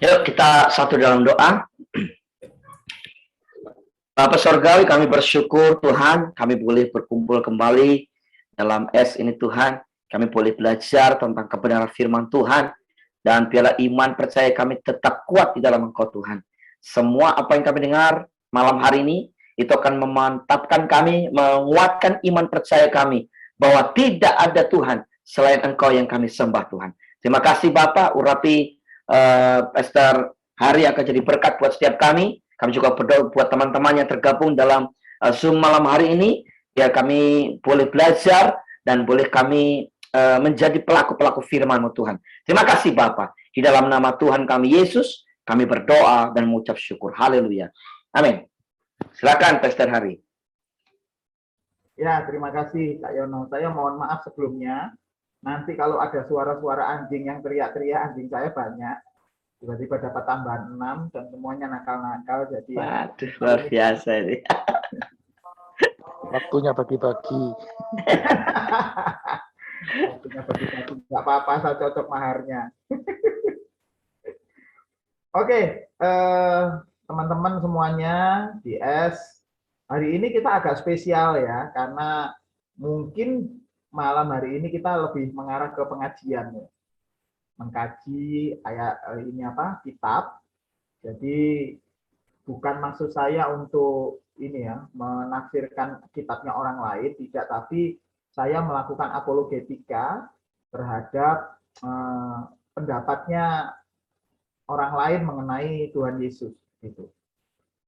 Yuk kita satu dalam doa. Bapa Sorgawi, kami bersyukur Tuhan, kami boleh berkumpul kembali dalam ini Tuhan. Kami boleh belajar tentang kebenaran firman Tuhan. Dan biarlah iman percaya kami tetap kuat di dalam Engkau Tuhan. Semua apa yang kami dengar malam hari ini, itu akan memantapkan kami, menguatkan iman percaya kami. Bahwa tidak ada Tuhan selain Engkau yang kami sembah Tuhan. Terima kasih Bapak, urapi Pastor Hari akan jadi berkat buat setiap kami. Kami juga berdoa buat teman-teman yang tergabung dalam Zoom malam hari ini. Biar kami boleh belajar dan boleh kami menjadi pelaku-pelaku firman-Mu Tuhan. Terima kasih Bapa. Di dalam nama Tuhan kami Yesus, kami berdoa dan mengucap syukur. Haleluya. Amin. Silakan Pastor Hari. Ya, terima kasih Kak Yono. Saya mohon maaf sebelumnya. Nanti kalau ada suara-suara anjing yang teriak-teriak, anjing saya banyak. Tiba-tiba dapat tambahan 6 dan semuanya nakal-nakal. Jadi waduh, luar biasa ini. Waktunya bagi-bagi. Waktunya bagi-bagi. Nggak apa-apa, saya cocok maharnya. Oke, teman-teman semuanya, DS. Hari ini kita agak spesial ya, karena mungkin malam hari ini kita lebih mengarah ke pengajian ya. Mengkaji ayat ini kitab. Jadi bukan maksud saya untuk ini ya menafsirkan kitabnya orang lain, tidak, tapi saya melakukan apologetika terhadap pendapatnya orang lain mengenai Tuhan Yesus gitu.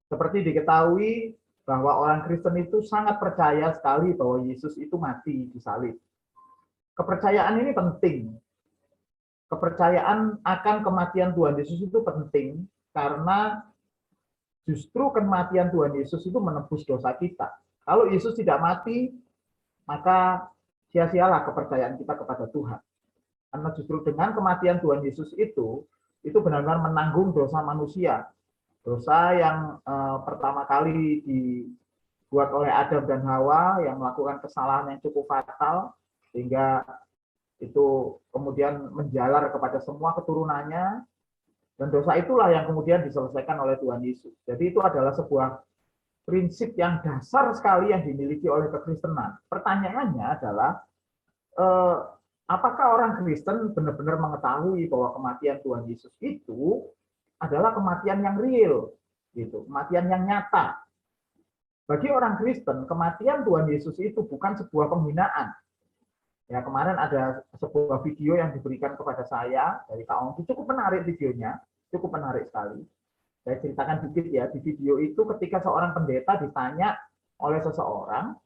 Seperti diketahui bahwa orang Kristen itu sangat percaya sekali bahwa Yesus itu mati di salib. Kepercayaan ini penting. Kepercayaan akan kematian Tuhan Yesus itu penting karena justru kematian Tuhan Yesus itu menebus dosa kita. Kalau Yesus tidak mati, maka sia-sialah kepercayaan kita kepada Tuhan. Karena justru dengan kematian Tuhan Yesus itu benar-benar menanggung dosa manusia. Dosa yang pertama kali dibuat oleh Adam dan Hawa yang melakukan kesalahan yang cukup fatal, sehingga itu kemudian menjalar kepada semua keturunannya, dan dosa itulah yang kemudian diselesaikan oleh Tuhan Yesus. Jadi itu adalah sebuah prinsip yang dasar sekali yang dimiliki oleh kekristenan. Pertanyaannya adalah, apakah orang Kristen benar-benar mengetahui bahwa kematian Tuhan Yesus itu adalah kematian yang real, gitu, kematian yang nyata. Bagi orang Kristen, kematian Tuhan Yesus itu bukan sebuah penghinaan. Ya, kemarin ada sebuah video yang diberikan kepada saya dari Kak Ongki, cukup menarik videonya, cukup menarik sekali. Saya ceritakan dikit ya, di video itu ketika seorang pendeta ditanya oleh seseorang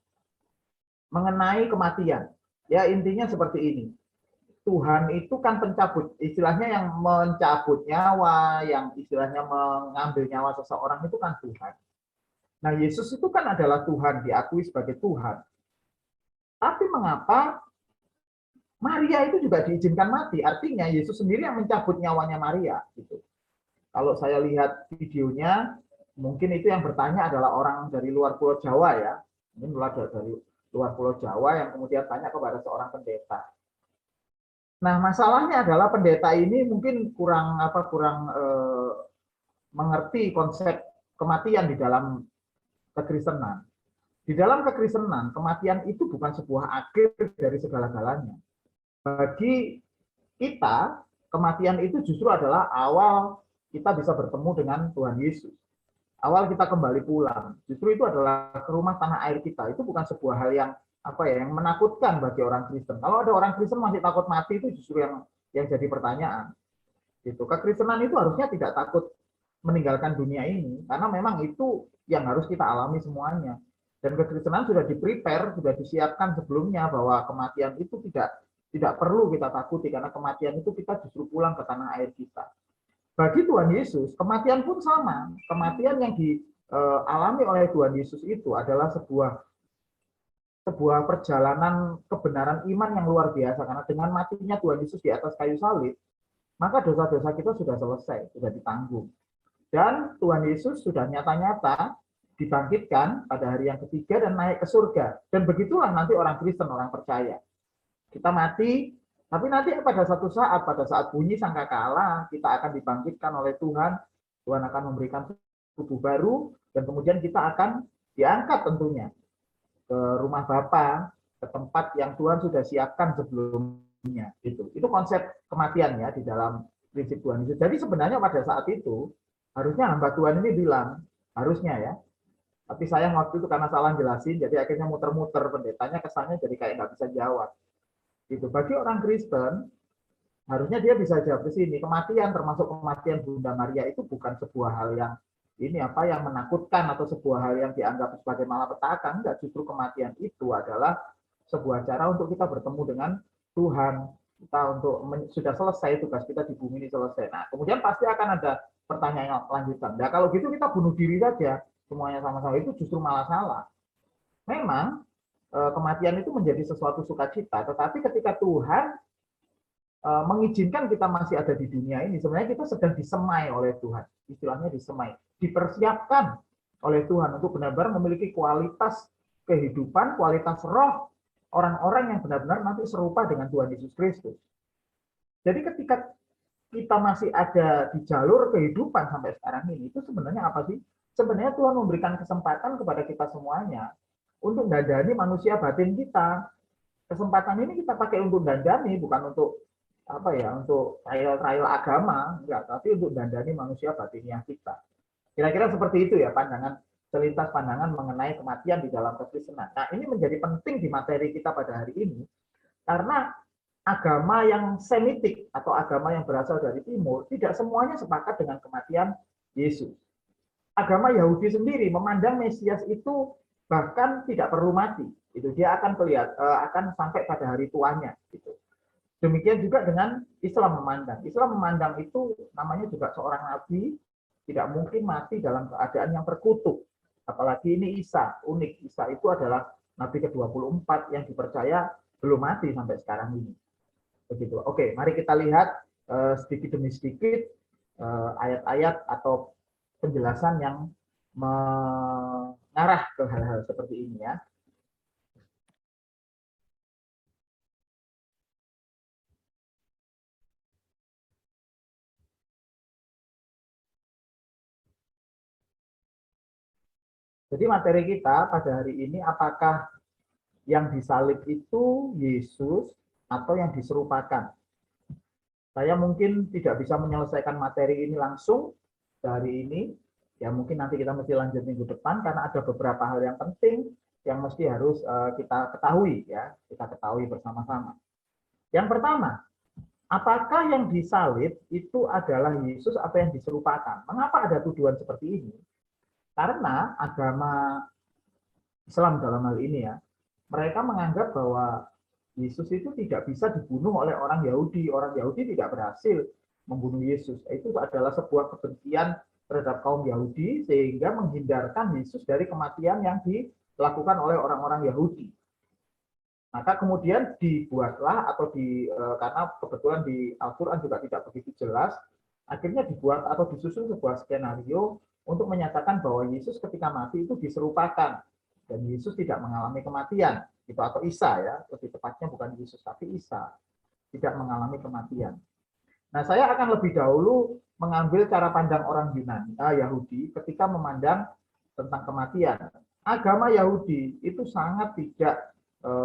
mengenai kematian. Ya, intinya seperti ini. Tuhan itu kan pencabut, istilahnya yang mencabut nyawa, yang istilahnya mengambil nyawa seseorang itu kan Tuhan. Nah, Yesus itu kan adalah Tuhan, diakui sebagai Tuhan. Tapi mengapa Maria itu juga diizinkan mati? Artinya Yesus sendiri yang mencabut nyawanya Maria. Gitu. Kalau saya lihat videonya, mungkin itu yang bertanya adalah orang dari luar Pulau Jawa ya. Mungkin dari luar Pulau Jawa yang kemudian tanya kepada seorang pendeta. Nah, masalahnya adalah pendeta ini mungkin kurang mengerti konsep kematian di dalam kekristenan. Di dalam kekristenan, kematian itu bukan sebuah akhir dari segala-galanya. Bagi kita, kematian itu justru adalah awal kita bisa bertemu dengan Tuhan Yesus. Awal kita kembali pulang. Justru itu adalah ke rumah tanah air kita. Itu bukan sebuah hal yang yang menakutkan bagi orang Kristen. Kalau ada orang Kristen masih takut mati, itu justru yang jadi pertanyaan. Gitu. Kekristenan itu harusnya tidak takut meninggalkan dunia ini, karena memang itu yang harus kita alami semuanya. Dan kekristenan sudah di-prepare, sudah disiapkan sebelumnya bahwa kematian itu tidak perlu kita takuti, karena kematian itu kita justru pulang ke tanah air kita. Bagi Tuhan Yesus, kematian pun sama. Kematian yang dialami oleh Tuhan Yesus itu adalah sebuah perjalanan kebenaran iman yang luar biasa, karena dengan matinya Tuhan Yesus di atas kayu salib, maka dosa-dosa kita sudah selesai, sudah ditanggung. Dan Tuhan Yesus sudah nyata-nyata dibangkitkan pada hari yang ketiga dan naik ke surga. Dan begitulah nanti orang Kristen, orang percaya. Kita mati, Tapi nanti pada saat bunyi sangkakala, kita akan dibangkitkan oleh Tuhan. Tuhan akan memberikan tubuh baru, dan kemudian kita akan diangkat tentunya ke rumah Bapa, ke tempat yang Tuhan sudah siapkan sebelumnya. Itu konsep kematian ya di dalam prinsip Tuhan Yesus. Jadi sebenarnya pada saat itu harusnya hamba Tuhan ini bilang, harusnya ya. Tapi sayang waktu itu karena salah jelasin, jadi akhirnya muter-muter, pendetanya kesannya jadi kayak nggak bisa jawab. Gitu. Bagi orang Kristen, harusnya dia bisa jawab ke sini. Kematian, termasuk kematian Bunda Maria, itu bukan sebuah hal yang yang menakutkan atau sebuah hal yang dianggap sebagai malapetaka. Enggak, justru kematian itu adalah sebuah cara untuk kita bertemu dengan Tuhan. Kita sudah selesai tugas kita di bumi ini selesai. Nah, kemudian pasti akan ada pertanyaan lanjutan. Nah, kalau gitu kita bunuh diri saja, semuanya sama-sama, itu justru malah salah. Memang kematian itu menjadi sesuatu sukacita, tetapi ketika Tuhan mengizinkan kita masih ada di dunia ini, sebenarnya kita sedang disemai oleh Tuhan. Istilahnya disemai, dipersiapkan oleh Tuhan untuk benar-benar memiliki kualitas kehidupan, kualitas roh orang-orang yang benar-benar nanti serupa dengan Tuhan Yesus Kristus. Jadi ketika kita masih ada di jalur kehidupan sampai sekarang ini, itu sebenarnya apa sih? Sebenarnya Tuhan memberikan kesempatan kepada kita semuanya untuk dandani manusia batin kita. Kesempatan ini kita pakai untuk dandani, bukan untuk untuk trial agama, enggak, tapi untuk dandani manusia batinnya kita. Kira-kira seperti itu ya pandangan, selintas pandangan mengenai kematian di dalam kekristenan. Nah, ini menjadi penting di materi kita pada hari ini, karena agama yang Semitik atau agama yang berasal dari timur tidak semuanya sepakat dengan kematian Yesus. Agama Yahudi sendiri memandang Mesias itu bahkan tidak perlu mati, itu dia akan sampai pada hari tuanya, gitu. Demikian juga dengan Islam memandang. Islam memandang itu namanya juga seorang nabi, tidak mungkin mati dalam keadaan yang terkutuk. Apalagi ini Isa, unik. Isa itu adalah nabi ke-24 yang dipercaya belum mati sampai sekarang ini. Begitu. Oke, mari kita lihat sedikit demi sedikit ayat-ayat atau penjelasan yang mengarah ke hal-hal seperti ini ya. Jadi materi kita pada hari ini, apakah yang disalib itu Yesus atau yang diserupakan? Saya mungkin tidak bisa menyelesaikan materi ini langsung dari ini, ya mungkin nanti kita mesti lanjut minggu depan, karena ada beberapa hal yang penting yang mesti harus kita ketahui ya, kita ketahui bersama-sama. Yang pertama, apakah yang disalib itu adalah Yesus atau yang diserupakan? Mengapa ada tuduhan seperti ini? Karena agama Islam dalam hal ini ya, mereka menganggap bahwa Yesus itu tidak bisa dibunuh oleh orang Yahudi. Orang Yahudi tidak berhasil membunuh Yesus. Itu adalah sebuah kebencian terhadap kaum Yahudi sehingga menghindarkan Yesus dari kematian yang dilakukan oleh orang-orang Yahudi. Maka kemudian dibuatlah karena kebetulan di Al-Quran juga tidak begitu jelas, akhirnya dibuat atau disusun sebuah skenario untuk menyatakan bahwa Yesus ketika mati itu diserupakan dan Yesus tidak mengalami kematian, itu atau Isa ya, lebih tepatnya bukan Yesus tapi Isa tidak mengalami kematian. Nah, saya akan lebih dahulu mengambil cara pandang orang Yahudi ketika memandang tentang kematian. Agama Yahudi itu sangat tidak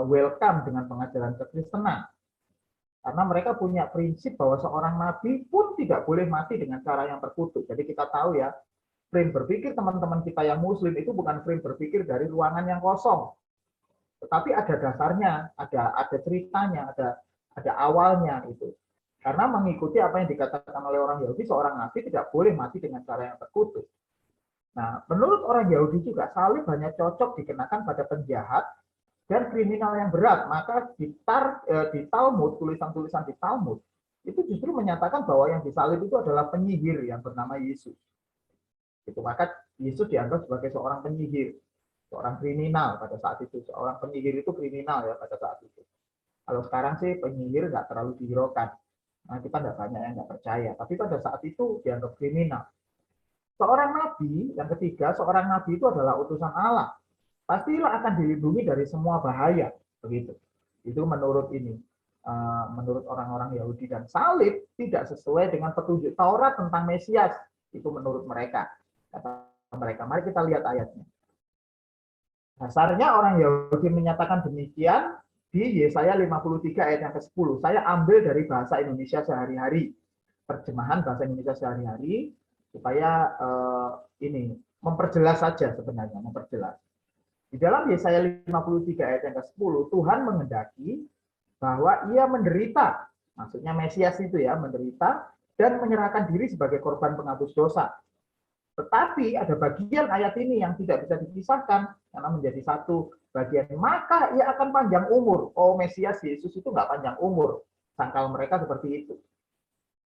welcome dengan pengajaran kekristenan. Karena mereka punya prinsip bahwa seorang nabi pun tidak boleh mati dengan cara yang terkutuk. Jadi kita tahu ya, frame berpikir teman-teman kita yang muslim itu bukan frame berpikir dari ruangan yang kosong. Tetapi ada dasarnya, ada ceritanya, ada awalnya itu. Karena mengikuti apa yang dikatakan oleh orang Yahudi, seorang nabi tidak boleh mati dengan cara yang terkutuk. Nah, menurut orang Yahudi juga salib hanya cocok dikenakan pada penjahat dan kriminal yang berat. Maka di Talmud, tulisan-tulisan di Talmud itu justru menyatakan bahwa yang disalib itu adalah penyihir yang bernama Yesus. Itu maka Yesus dianggap sebagai seorang penyihir, seorang kriminal pada saat itu. Seorang penyihir itu kriminal ya pada saat itu. Kalau sekarang sih penyihir nggak terlalu dihiraukan. Nah, kita nggak banyak yang nggak percaya. Tapi pada saat itu dianggap kriminal. Seorang nabi, yang ketiga, seorang nabi itu adalah utusan Allah. Pastilah akan dilindungi dari semua bahaya. Begitu. Itu menurut ini. menurut orang-orang Yahudi, dan salib tidak sesuai dengan petunjuk Taurat tentang Mesias. Itu menurut mereka. Kata mereka. Mari kita lihat ayatnya. Dasarnya orang Yahudi menyatakan demikian di Yesaya 53 ayat yang ke-10. Saya ambil dari bahasa Indonesia sehari-hari. Terjemahan bahasa Indonesia sehari-hari supaya ini memperjelas saja sebenarnya, memperjelas. Di dalam Yesaya 53 ayat yang ke-10, Tuhan menghendaki bahwa ia menderita, maksudnya Mesias itu ya, menderita dan menyerahkan diri sebagai korban penghapus dosa. Tetapi ada bagian ayat ini yang tidak bisa dipisahkan karena menjadi satu bagian. Maka ia akan panjang umur. Oh, Mesias Yesus itu nggak panjang umur. Sangkal mereka seperti itu.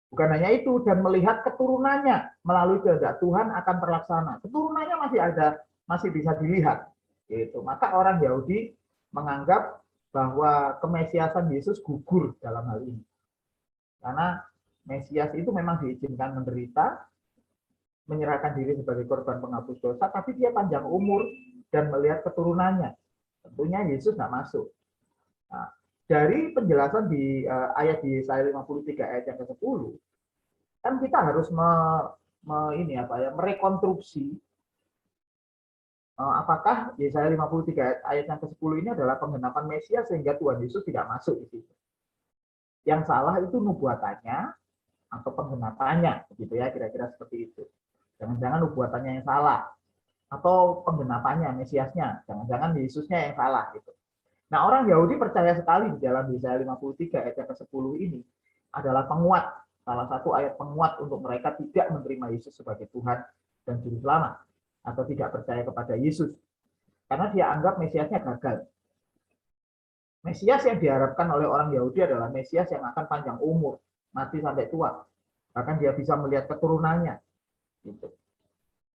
Bukan hanya itu, dan melihat keturunannya melalui kehendak Tuhan akan terlaksana. Keturunannya masih ada, masih bisa dilihat. Gitu. Maka orang Yahudi menganggap bahwa kemesiasan Yesus gugur dalam hal ini. Karena Mesias itu memang diizinkan menderita, menyerahkan diri sebagai korban penghapus dosa, tapi dia panjang umur dan melihat keturunannya. Tentunya Yesus nggak masuk. Nah, dari penjelasan di ayat di Yesaya 53 ayat yang ke-10, kan kita harus merekonstruksi apakah Yesaya 53 ayat yang ke-10 ini adalah penggenapan Mesias sehingga Tuhan Yesus tidak masuk di situ. Yang salah itu nubuatannya atau penggenapannya, begitu ya, kira-kira seperti itu. Jangan-jangan nubuatannya yang salah atau penggenapannya, Mesiasnya, jangan-jangan Yesusnya yang salah gitu. Nah, orang Yahudi percaya sekali di dalam Yesaya 53 ayat yang ke-10 ini adalah penguat, salah satu ayat penguat untuk mereka tidak menerima Yesus sebagai Tuhan dan Juru Selamat atau tidak percaya kepada Yesus. Karena dia anggap Mesiasnya gagal. Mesias yang diharapkan oleh orang Yahudi adalah Mesias yang akan panjang umur, mati sampai tua. Bahkan dia bisa melihat keturunannya. Gitu.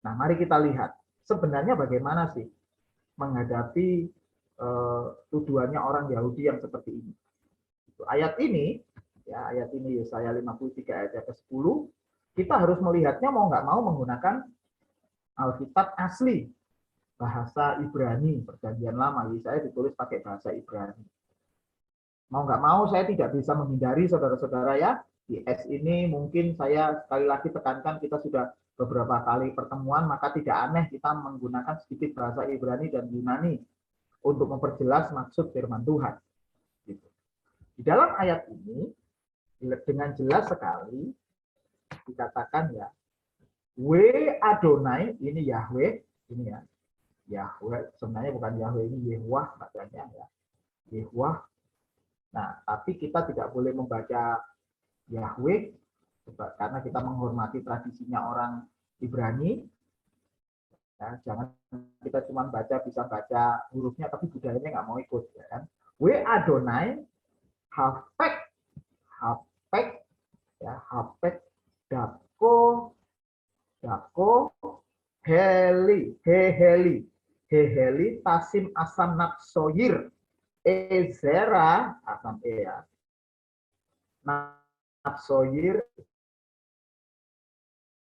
Nah, mari kita lihat sebenarnya bagaimana sih menghadapi tuduhannya orang Yahudi yang seperti ini. Ayat ini, ya, ayat ini Yesaya 53 ayat ke-10, kita harus melihatnya mau nggak mau menggunakan Alkitab asli, bahasa Ibrani, Perjanjian Lama. Yesaya ditulis pakai bahasa Ibrani. Mau nggak mau saya tidak bisa menghindari saudara-saudara ya. Di S ini mungkin saya sekali lagi tekankan, kita sudah beberapa kali pertemuan, maka tidak aneh kita menggunakan sedikit bahasa Ibrani dan Yunani untuk memperjelas maksud firman Tuhan. Gitu. Di dalam ayat ini dengan jelas sekali dikatakan ya, We Adonai, ini Yahweh, ini ya, Yahweh sebenarnya bukan Yahweh, ini Yehuwah bacanya ya, Yehuwah. Nah, tapi kita tidak boleh membaca Yahweh karena kita menghormati tradisinya orang Ibrani. Ya, jangan kita cuma bisa baca hurufnya, tapi budayanya nggak mau ikut, ya kan? We Adonai, Hafek, ya, Hafek, Dako, Heli, Tasim Asam Napsoyir, Ezera, Asam ya, Napsoyir,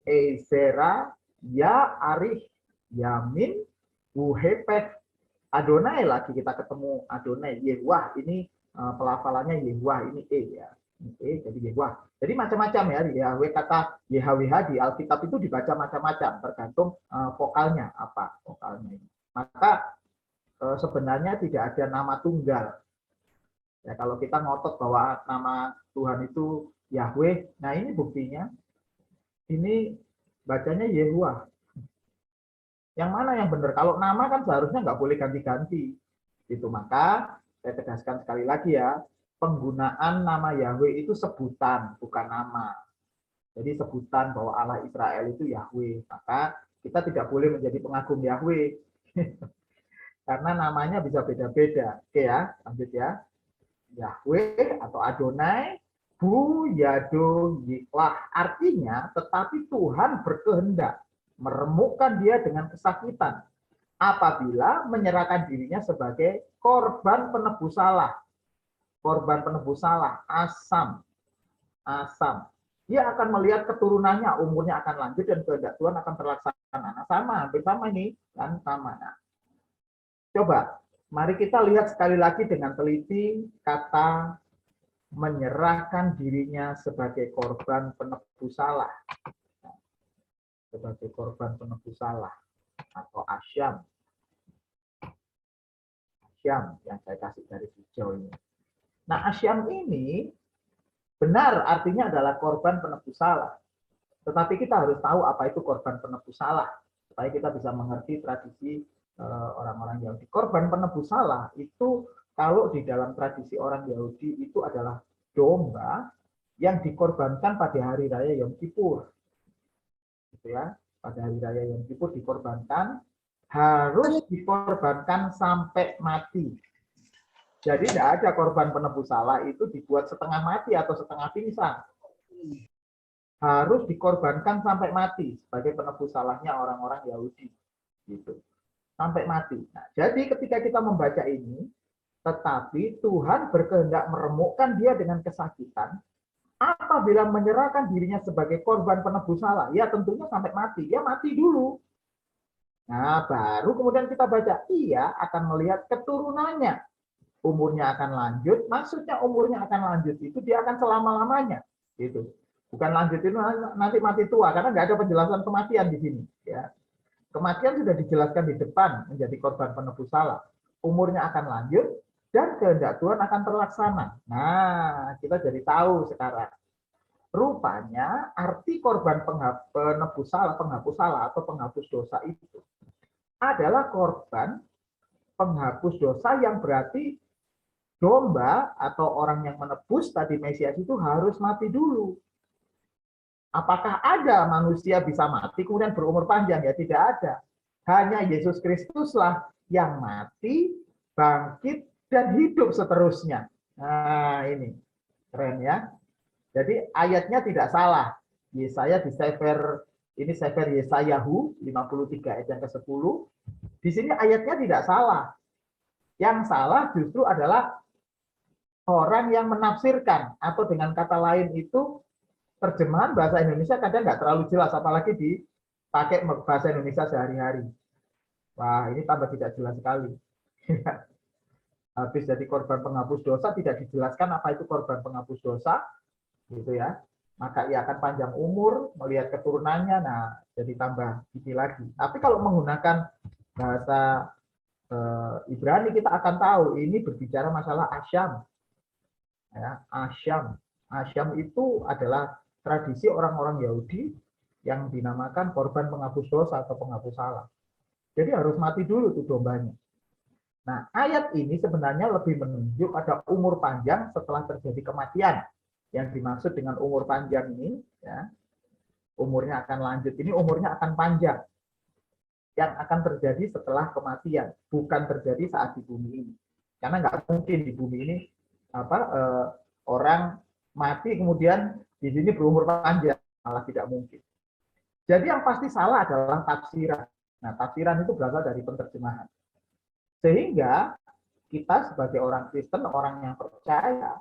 Ezera, Ya Arif, Yamin, Wuhepet, Adonai, lagi kita ketemu Adonai, Yehuwah, ini pelafalannya Yehuwah, ini ya. Jadi Yehuwah. Jadi macam-macam ya, Yahweh, kata YHWH di Alkitab itu dibaca macam-macam, tergantung vokalnya apa vokalnya ini. Maka sebenarnya tidak ada nama tunggal. Ya, kalau kita ngotot bahwa nama Tuhan itu Yahweh, nah ini buktinya. Ini bacanya Yehuwah. Yang mana yang benar? Kalau nama kan seharusnya nggak boleh ganti-ganti. Itu maka saya tegaskan sekali lagi ya, penggunaan nama Yahweh itu sebutan, bukan nama. Jadi sebutan bahwa Allah Israel itu Yahweh. Maka kita tidak boleh menjadi pengagum Yahweh. Karena namanya bisa beda-beda. Oke ya, lanjut ya. Yahweh atau Adonai, Bu Yado Yiklah. Artinya, tetapi Tuhan berkehendak meremukkan dia dengan kesakitan apabila menyerahkan dirinya sebagai korban penebus salah. Korban penebus salah, Asam. Dia akan melihat keturunannya, umurnya akan lanjut dan kehendak Tuhan akan terlaksana. Nah, sama, hampir sama ini, kan sama. Nah, coba, mari kita lihat sekali lagi dengan teliti kata menyerahkan dirinya sebagai korban penebus salah, sebagai korban penebus salah atau asyam. Asyam yang saya kasih garis hijau ini. Nah, asyam ini benar artinya adalah korban penebus salah. Tetapi kita harus tahu apa itu korban penebus salah supaya kita bisa mengerti tradisi orang-orang Yahudi. Korban penebus salah itu kalau di dalam tradisi orang Yahudi itu adalah domba yang dikorbankan pada hari raya Yom Kippur. Gitu ya. Pada hari raya Yom Kippur dikorbankan, harus dikorbankan sampai mati. Jadi tidak ada korban penebus salah itu dibuat setengah mati atau setengah pingsan. Harus dikorbankan sampai mati sebagai penebus salahnya orang-orang Yahudi. Gitu. Sampai mati. Nah, jadi ketika kita membaca ini, tetapi Tuhan berkehendak meremukkan dia dengan kesakitan, apabila menyerahkan dirinya sebagai korban penebus salah, ya tentunya sampai mati. Dia mati dulu. Nah, baru kemudian kita baca, ia akan melihat keturunannya. Umurnya akan lanjut, maksudnya umurnya akan lanjut itu dia akan selama-lamanya. Gitu. Bukan lanjut itu nanti mati tua, karena nggak ada penjelasan kematian di sini. Ya. Kematian sudah dijelaskan di depan menjadi korban penebus salah. Umurnya akan lanjut dan kehendak Tuhan akan terlaksana. Nah, kita jadi tahu sekarang. Rupanya arti korban penebus salah, penghapus salah atau penghapus dosa itu adalah korban penghapus dosa yang berarti domba atau orang yang menebus tadi Mesias itu harus mati dulu. Apakah ada manusia bisa mati kemudian berumur panjang? Ya tidak ada. Hanya Yesus Kristuslah yang mati, bangkit, dan hidup seterusnya. Nah ini, keren ya. Jadi ayatnya tidak salah. Yesaya di Sefer, ini Sefer Yesayahu 53 ayat yang ke-10. Di sini ayatnya tidak salah. Yang salah justru adalah orang yang menafsirkan, atau dengan kata lain itu terjemahan bahasa Indonesia kadang nggak terlalu jelas, apalagi dipakai bahasa Indonesia sehari-hari. Wah, ini tambah tidak jelas sekali. Habis jadi korban penghapus dosa, tidak dijelaskan apa itu korban penghapus dosa, gitu ya. Maka ia akan panjang umur, melihat keturunannya, nah jadi tambah gigi lagi. Tapi kalau menggunakan bahasa Ibrani, kita akan tahu ini berbicara masalah asyam. Ya, asyam. Asyam itu adalah tradisi orang-orang Yahudi yang dinamakan korban penghapus dosa atau penghapus salah. Jadi harus mati dulu tuh dombanya. Nah, ayat ini sebenarnya lebih menunjuk pada umur panjang setelah terjadi kematian. Yang dimaksud dengan umur panjang ini, ya, umurnya akan lanjut, ini umurnya akan panjang. Yang akan terjadi setelah kematian, bukan terjadi saat di bumi ini. Karena nggak mungkin di bumi ini orang mati kemudian di sini berumur panjang, malah tidak mungkin. Jadi yang pasti salah adalah tafsiran. Nah, tafsiran itu berasal dari penerjemahan. Sehingga kita sebagai orang Kristen, orang yang percaya,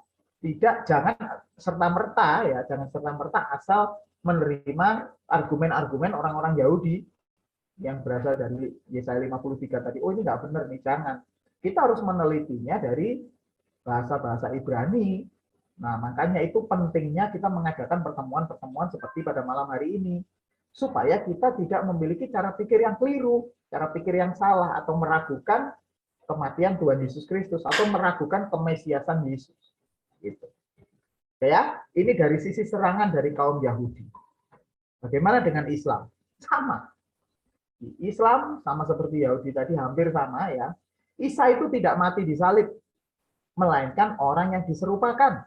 jangan serta-merta ya, jangan serta-merta asal menerima argumen-argumen orang-orang Yahudi yang berasal dari Yesaya 53 tadi. Oh, ini nggak benar nih, jangan. Kita harus menelitinya dari bahasa-bahasa Ibrani. Nah, makanya itu pentingnya kita mengadakan pertemuan-pertemuan seperti pada malam hari ini. Supaya kita tidak memiliki cara pikir yang keliru, cara pikir yang salah, atau meragukan kematian Tuhan Yesus Kristus, atau meragukan kemesiasan Yesus. Gitu. Ya, ini dari sisi serangan dari kaum Yahudi. Bagaimana dengan Islam? Sama. Islam sama seperti Yahudi tadi, hampir sama ya. Isa itu tidak mati disalib, melainkan orang yang diserupakan.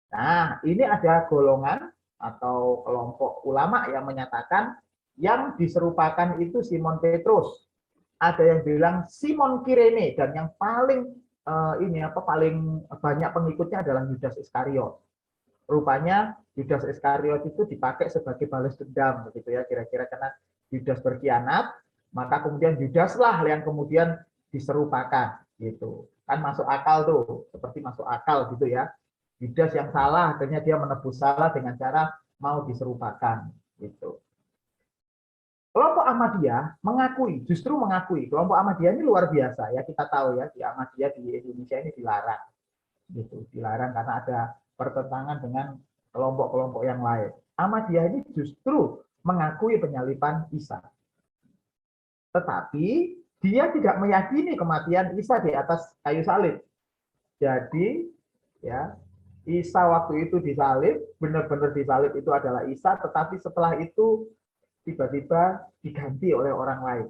Nah, ini ada golongan atau kelompok ulama yang menyatakan yang diserupakan itu Simon Petrus. Ada yang bilang Simon Kirene, dan yang paling paling banyak pengikutnya adalah Yudas Iskariot. Rupanya Yudas Iskariot itu dipakai sebagai balas dendam, begitu ya, kira-kira karena Yudas berkhianat, maka kemudian Yudaslah yang kemudian diserupakan, gitu. Kan masuk akal tuh, seperti masuk akal gitu ya. Yudas yang salah, akhirnya dia menebus salah dengan cara mau diserupakan, gitu. Kelompok Ahmadiyah justru mengakui. Kelompok Ahmadiyah ini luar biasa ya, kita tahu ya, di Ahmadiyah di Indonesia ini dilarang. gitu, dilarang karena ada pertentangan dengan kelompok-kelompok yang lain. Ahmadiyah ini justru mengakui penyaliban Isa, tetapi dia tidak meyakini kematian Isa di atas kayu salib. Jadi ya, Isa waktu itu disalib, benar-benar disalib itu adalah Isa, tetapi setelah itu tiba-tiba diganti oleh orang lain.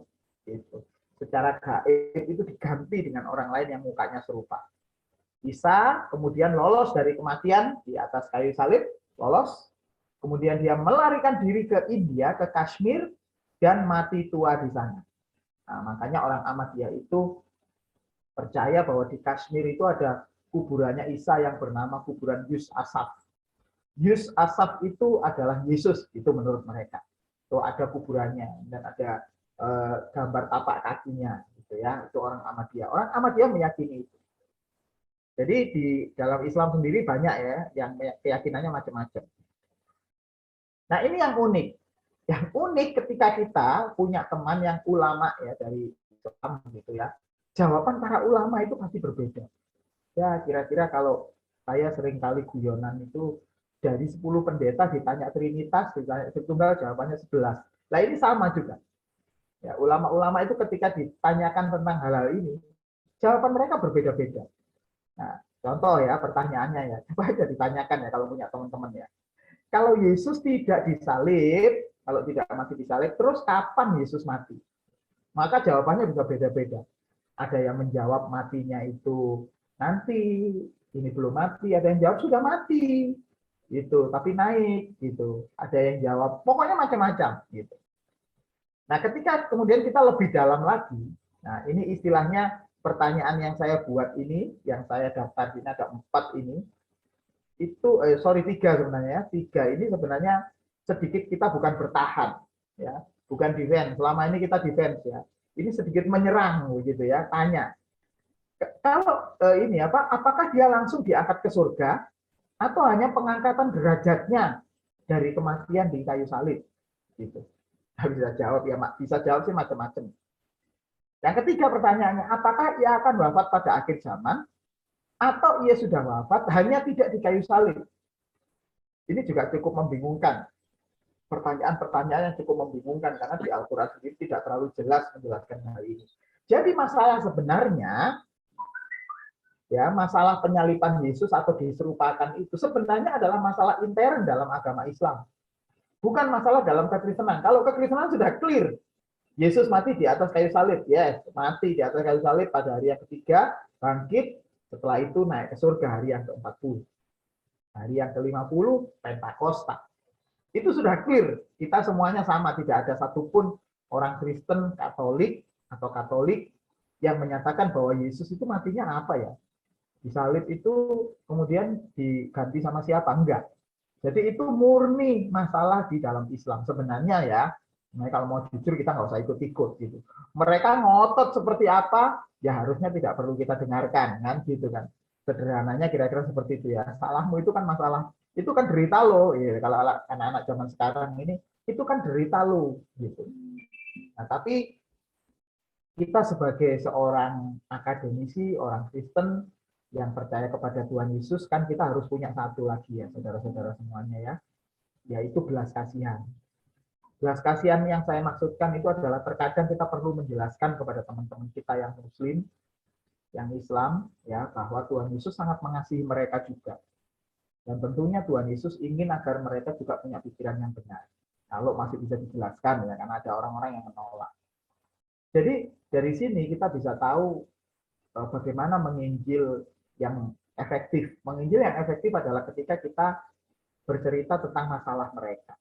Gitu. Secara gaib itu diganti dengan orang lain yang mukanya serupa. Isa kemudian lolos dari kematian di atas kayu salib, lolos. Kemudian dia melarikan diri ke India, ke Kashmir, dan mati tua di sana. Nah, makanya orang Ahmadiyah itu percaya bahwa di Kashmir itu ada kuburannya Isa yang bernama kuburan Yus Asaf. Yus Asaf itu adalah Yesus, itu menurut mereka. Itu ada kuburannya dan ada gambar tapak kakinya, gitu ya. Itu orang Ahmadiyah. Orang Ahmadiyah meyakini itu. Jadi di dalam Islam sendiri banyak ya yang keyakinannya macam-macam. Nah ini yang unik. Yang unik ketika kita punya teman yang ulama ya dari Islam gitu ya. Jawaban para ulama itu pasti berbeda. Ya, kira-kira kalau saya sering kali guyonan itu dari 10 pendeta ditanya Trinitas, ditanya Tritunggal, jawabannya 11. Nah, ini sama juga. Ya, ulama-ulama itu ketika ditanyakan tentang hal-hal ini, jawaban mereka berbeda-beda. Nah, contoh ya pertanyaannya ya, coba aja ditanyakan ya kalau punya teman-teman ya. Kalau Yesus tidak disalib, kalau tidak mati disalib, terus kapan Yesus mati? Maka jawabannya bisa beda-beda. Ada yang menjawab matinya itu nanti, ini belum mati, ada yang jawab sudah mati, gitu, tapi naik, gitu. Ada yang jawab, pokoknya macam-macam, gitu. Nah, ketika kemudian kita lebih dalam lagi, nah ini istilahnya pertanyaan yang saya buat ini, yang saya daftar ini ada 4 ini, itu, sorry 3 sebenarnya, 3 ini sebenarnya sedikit kita bukan bertahan, ya, bukan defense. Selama ini kita defense ya, ini sedikit menyerang, gitu ya, tanya. Kalau ini apakah dia langsung diangkat ke surga atau hanya pengangkatan derajatnya dari kematian di kayu salib gitu. Bisa jawab ya, bisa jawab sih macam-macam. Yang ketiga pertanyaannya, apakah ia akan wafat pada akhir zaman atau ia sudah wafat hanya tidak di kayu salib? Ini juga cukup membingungkan. Pertanyaan-pertanyaan yang cukup membingungkan karena di Al-Qur'an sendiri tidak terlalu jelas menjelaskan hal ini. Jadi masalah sebenarnya ya, masalah penyaliban Yesus atau diserupakan itu sebenarnya adalah masalah intern dalam agama Islam. Bukan masalah dalam kekristenan. Kalau kekristenan sudah clear. Yesus mati di atas kayu salib. Yes, mati di atas kayu salib pada hari yang ketiga, bangkit, setelah itu naik ke surga hari yang ke-40. Hari yang ke-50, Pentakosta. Itu sudah clear. Kita semuanya sama, tidak ada satupun orang Kristen, Katolik, atau Katolik yang menyatakan bahwa Yesus itu matinya apa ya? Disalib itu kemudian diganti sama siapa? Enggak. Jadi itu murni masalah di dalam Islam. Sebenarnya ya, kalau mau jujur kita nggak usah ikut-ikut gitu. Mereka ngotot seperti apa, ya harusnya tidak perlu kita dengarkan, kan gitu kan. Sederhananya kira-kira seperti itu ya. Salahmu itu kan masalah, itu kan derita lo. Ya, kalau anak-anak zaman sekarang ini, itu kan derita lo gitu. Nah, tapi kita sebagai seorang akademisi, orang Kristen, yang percaya kepada Tuhan Yesus, kan kita harus punya satu lagi ya, saudara-saudara semuanya ya, yaitu belas kasihan. Belas kasihan yang saya maksudkan itu adalah terkadang kita perlu menjelaskan kepada teman-teman kita yang Muslim, yang Islam, ya, bahwa Tuhan Yesus sangat mengasihi mereka juga. Dan tentunya Tuhan Yesus ingin agar mereka juga punya pikiran yang benar. Kalau masih bisa dijelaskan ya, karena ada orang-orang yang menolak. Jadi dari sini kita bisa tahu bagaimana menginjil yang efektif. Menginjil yang efektif adalah ketika kita bercerita tentang masalah mereka.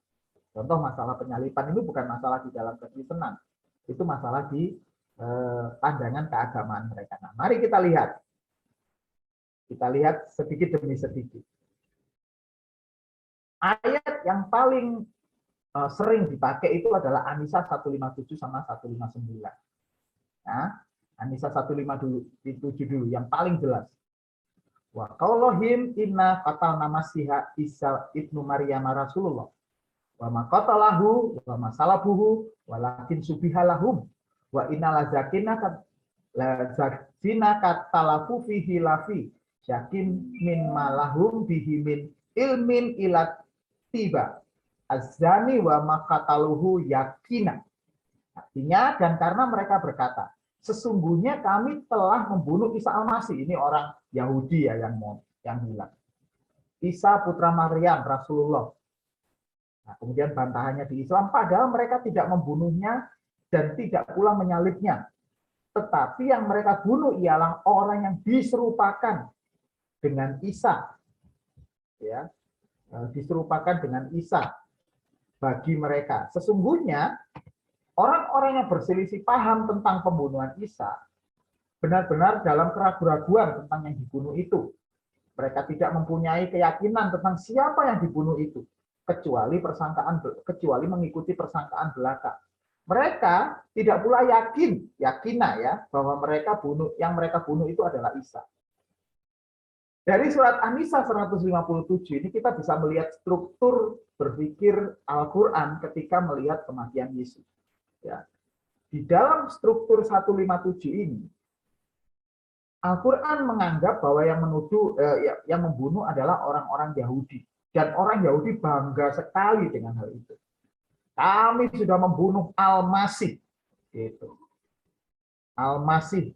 Contoh masalah penyaliban ini bukan masalah di dalam kekristenan, itu masalah di pandangan keagamaan mereka. Nah, mari kita lihat. Kita lihat sedikit demi sedikit. Ayat yang paling sering dipakai itu adalah An-Nisa 157 sama 159. Nah, An-Nisa 157 dulu, yang paling jelas. Wa qaulihim inna qatalna Masiha Isa ibnu Maryam Rasulullah. Wa ma qatalahu wa ma salabuhu walakin subihalahum wa inna lazakina katalafu fihi lafi syakin min malahum bihi min ilmin ilat tiba azani wa makataluhu yakina. Artinya, dan karena mereka berkata, sesungguhnya kami telah membunuh Isa Al-Masih. Ini orang Yahudi ya yang bilang. Isa putra Maryam, Rasulullah. Nah, kemudian bantahannya di Islam, padahal mereka tidak membunuhnya dan tidak pula menyalibnya. Tetapi yang mereka bunuh ialah orang yang diserupakan dengan Isa. Ya, diserupakan dengan Isa bagi mereka. Sesungguhnya orang-orang yang berselisih paham tentang pembunuhan Isa benar-benar dalam keraguan-raguan tentang yang dibunuh itu. Mereka tidak mempunyai keyakinan tentang siapa yang dibunuh itu, kecuali mengikuti persangkaan belaka. Mereka tidak pula yakina ya bahwa yang mereka bunuh itu adalah Isa. Dari surat An-Nisa 157 ini kita bisa melihat struktur berpikir Al-Qur'an ketika melihat kematian Yesus. Ya. Di dalam struktur 157 ini, Al-Quran menganggap bahwa yang membunuh adalah orang-orang Yahudi. Dan orang Yahudi bangga sekali dengan hal itu. Kami sudah membunuh Al-Masih. Gitu. Al-Masih,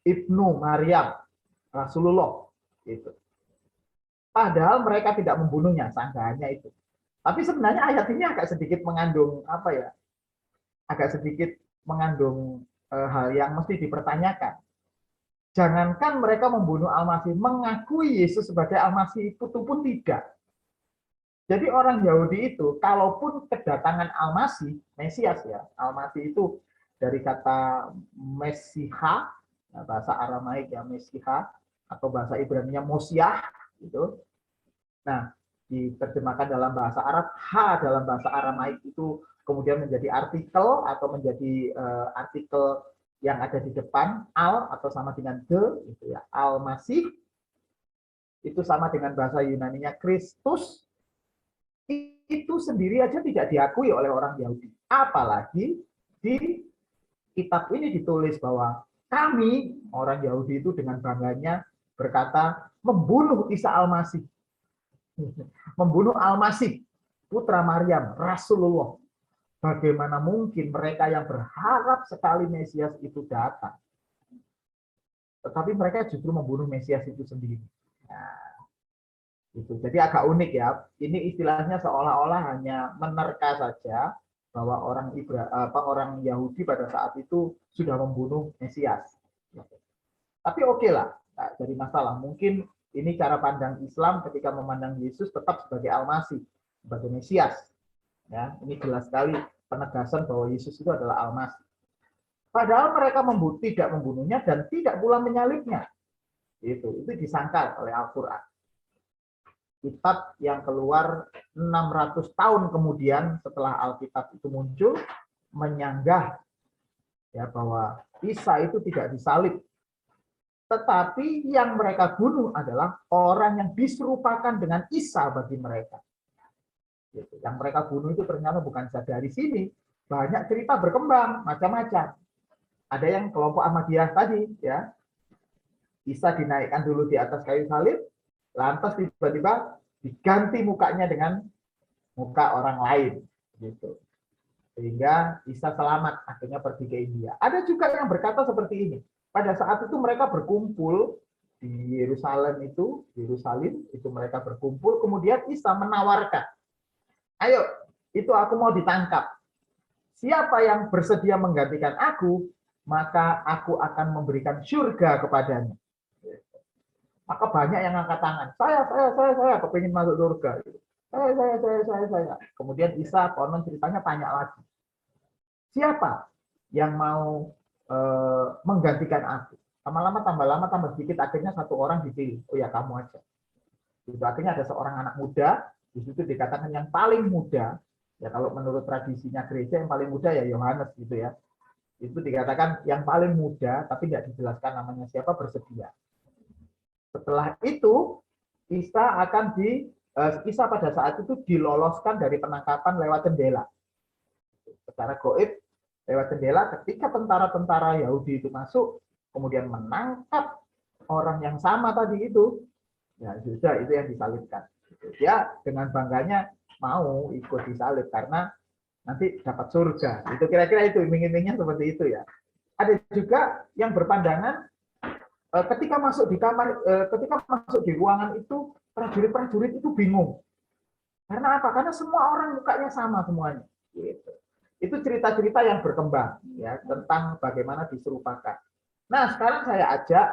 Ibnu Maryam, Rasulullah. Gitu. Padahal mereka tidak membunuhnya, sanggahannya itu. Tapi sebenarnya ayat ini agak sedikit mengandung hal yang mesti dipertanyakan. Jangankan mereka membunuh Al-Masih, mengakui Yesus sebagai Al-Masih itu pun tidak. Jadi orang Yahudi itu, kalaupun kedatangan Al-Masih, Mesias ya, Al-Masih itu dari kata Mesiha, bahasa Aramaik ya Mesiha, atau bahasa Ibrani-nya Mosiah, gitu. Nah, diterjemahkan dalam bahasa Arab, ha dalam bahasa Aramaik itu kemudian menjadi artikel atau menjadi artikel yang ada di depan al atau sama dengan de, gitu ya. Al-Masih itu sama dengan bahasa Yunani-nya Kristus, itu sendiri aja tidak diakui oleh orang Yahudi. Apalagi di kitab ini ditulis bahwa kami orang Yahudi itu dengan bangganya berkata membunuh Isa Al-Masih. Membunuh Al-Masih, putra Maryam, Rasulullah. Bagaimana mungkin mereka yang berharap sekali Mesias itu datang, tetapi mereka justru membunuh Mesias itu sendiri. Nah, itu. Jadi agak unik ya. Ini istilahnya seolah-olah hanya menerka saja bahwa orang Yahudi pada saat itu sudah membunuh Mesias. Tapi oke lah, nah, jadi masalah. Mungkin ini cara pandang Islam ketika memandang Yesus tetap sebagai Al-Masih, sebagai Mesias. Ya, ini jelas sekali penegasan bahwa Yesus itu adalah Al-Masih. Padahal mereka tidak membunuhnya dan tidak pula menyalibnya. Itu disangkal oleh Al-Quran. Kitab yang keluar 600 tahun kemudian setelah Alkitab itu muncul, menyanggah ya bahwa Isa itu tidak disalib. Tetapi yang mereka bunuh adalah orang yang diserupakan dengan Isa bagi mereka. Yang mereka bunuh itu ternyata bukan saja dari sini, banyak cerita berkembang macam-macam. Ada yang kelompok Ahmadiyah tadi, ya, Isa dinaikkan dulu di atas kayu salib, lantas tiba-tiba diganti mukanya dengan muka orang lain, gitu. Sehingga Isa selamat, akhirnya pergi ke India. Ada juga yang berkata seperti ini. Pada saat itu mereka berkumpul di Yerusalem itu mereka berkumpul, kemudian Isa menawarkan, ayo, itu aku mau ditangkap. Siapa yang bersedia menggantikan aku, maka aku akan memberikan surga kepadanya. Maka banyak yang angkat tangan. Saya kepingin masuk surga. Saya. Kemudian Isa konon ceritanya tanya lagi. Siapa yang mau menggantikan aku? Lama-lama tambah sedikit, akhirnya satu orang dipilih. Oh ya, kamu aja. Itu akhirnya ada seorang anak muda, di situ dikatakan yang paling muda. Ya kalau menurut tradisinya gereja yang paling muda ya Yohanes gitu ya. Itu dikatakan yang paling muda, tapi tidak dijelaskan namanya siapa, bersedia. Setelah itu Isa pada saat itu diloloskan dari penangkapan lewat jendela. Secara gaib lewat jendela ketika tentara-tentara Yahudi itu masuk, kemudian menangkap orang yang sama tadi itu, ya sudah itu yang disalibkan. Dia dengan bangganya mau ikut disalib karena nanti dapat surga. Itu kira-kira itu iming-imingnya seperti itu ya. Ada juga yang berpandangan ketika masuk di kamar, ketika masuk di ruangan itu prajurit-prajurit itu bingung. Karena apa? Karena semua orang mukanya sama semuanya. Gitu. Itu cerita-cerita yang berkembang ya tentang bagaimana diserupakan. Nah, sekarang saya ajak